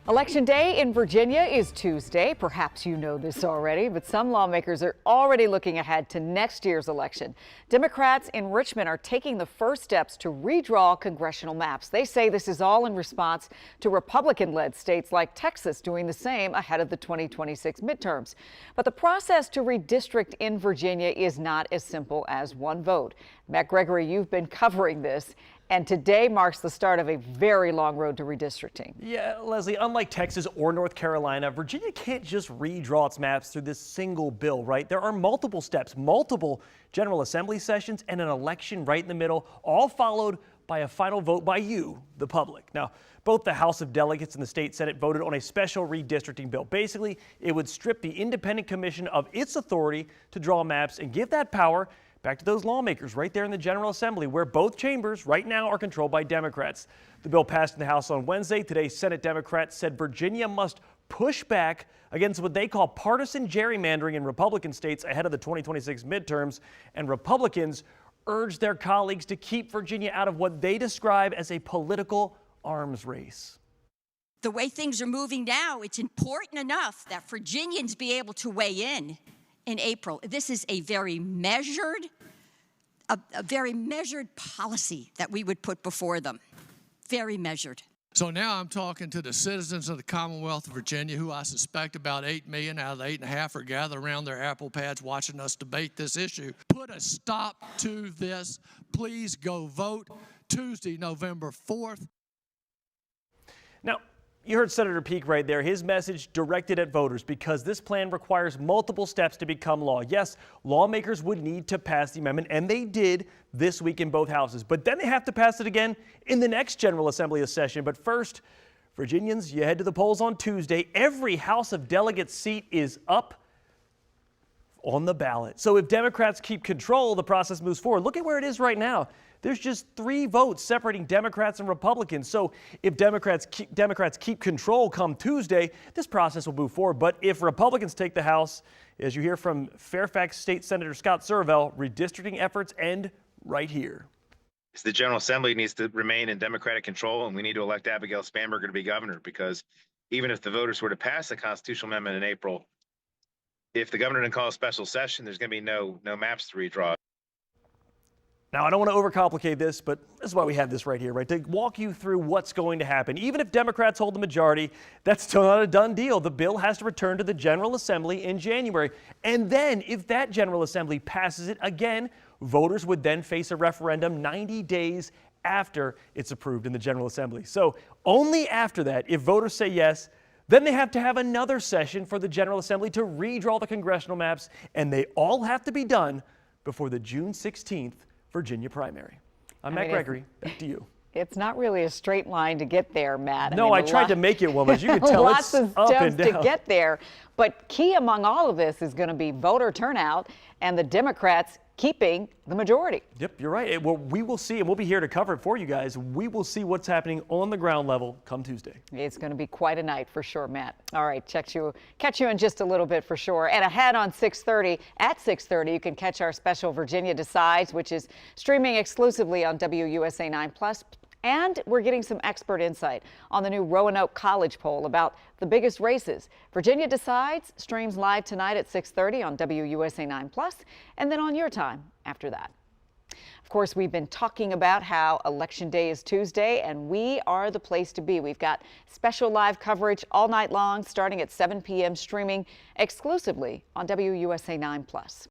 Election Day in Virginia is Tuesday. Perhaps you know this already, but some lawmakers are already looking ahead to next year's election. Democrats in Richmond are taking the first steps to redraw congressional maps. They say this is all in response to Republican-led states like Texas doing the same ahead of the 2026 midterms. But the process to redistrict in Virginia is not as simple as one vote. Matt Gregory, you've been covering this. And today marks the start of a very long road to redistricting. Yeah, Leslie, unlike Texas or North Carolina, Virginia can't just redraw its maps through this single bill, right? There are multiple steps, multiple General Assembly sessions, and an election right in the middle, all followed by a final vote by you, the public. Now, both the House of Delegates and the state Senate voted on a special redistricting bill. Basically, it would strip the independent commission of its authority to draw maps and give that power back to those lawmakers right there in the General Assembly, where both chambers right now are controlled by Democrats. The bill passed in the House on Wednesday. Today, Senate Democrats said Virginia must push back against what they call partisan gerrymandering in Republican states ahead of the 2026 midterms. And Republicans urged their colleagues to keep Virginia out of what they describe as a political arms race. The way things are moving now, it's important enough that Virginians be able to weigh in April. This is a very measured policy that we would put before them. Very measured. So now I'm talking to the citizens of the Commonwealth of Virginia, who I suspect about 8 million out of the 8.5 are gathered around their Apple pads watching us debate this issue. Put a stop to this. Please go vote Tuesday, November 4th. Now, you heard Senator Peake right there, his message directed at voters because this plan requires multiple steps to become law. Yes, lawmakers would need to pass the amendment, and they did this week in both houses. But then they have to pass it again in the next General Assembly session. But first, Virginians, you head to the polls on Tuesday. Every House of Delegates seat is up on the ballot. So if Democrats keep control, the process moves forward. Look at where it is right now. There's just 3 votes separating Democrats and Republicans. So if Democrats keep control come Tuesday, this process will move forward. But if Republicans take the House, as you hear from Fairfax State Senator Scott Survell, redistricting efforts end right here. The General Assembly needs to remain in Democratic control, and we need to elect Abigail Spanberger to be governor, because even if the voters were to pass the constitutional amendment in April, if the governor didn't call a special session, there's going to be no maps to redraw. Now, I don't want to overcomplicate this, but this is why we have this right here, right? To walk you through what's going to happen. Even if Democrats hold the majority, that's still not a done deal. The bill has to return to the General Assembly in January. And then if that General Assembly passes it again, voters would then face a referendum 90 days after it's approved in the General Assembly. So only after that, if voters say yes, then they have to have another session for the General Assembly to redraw the congressional maps, and they all have to be done before the June 16th Virginia primary. I'm Matt Gregory. Back to you. It's not really a straight line to get there, Matt. No, I tried to make it one, but you can tell lots it's of up steps and down to get there. But key among all of this is going to be voter turnout and the Democrats keeping the majority. Yep, you're right. Well, we will see, and we'll be here to cover it for you guys. We will see what's happening on the ground level come Tuesday. It's going to be quite a night for sure, Matt. All right, catch you in just a little bit for sure. And ahead on 6:30, at 6:30, you can catch our special Virginia Decides, which is streaming exclusively on WUSA 9+. And we're getting some expert insight on the new Roanoke College poll about the biggest races. Virginia Decides streams live tonight at 6:30 on WUSA 9+, and then on your time after that. Of course, we've been talking about how Election Day is Tuesday, and we are the place to be. We've got special live coverage all night long, starting at 7 p.m., streaming exclusively on WUSA 9+.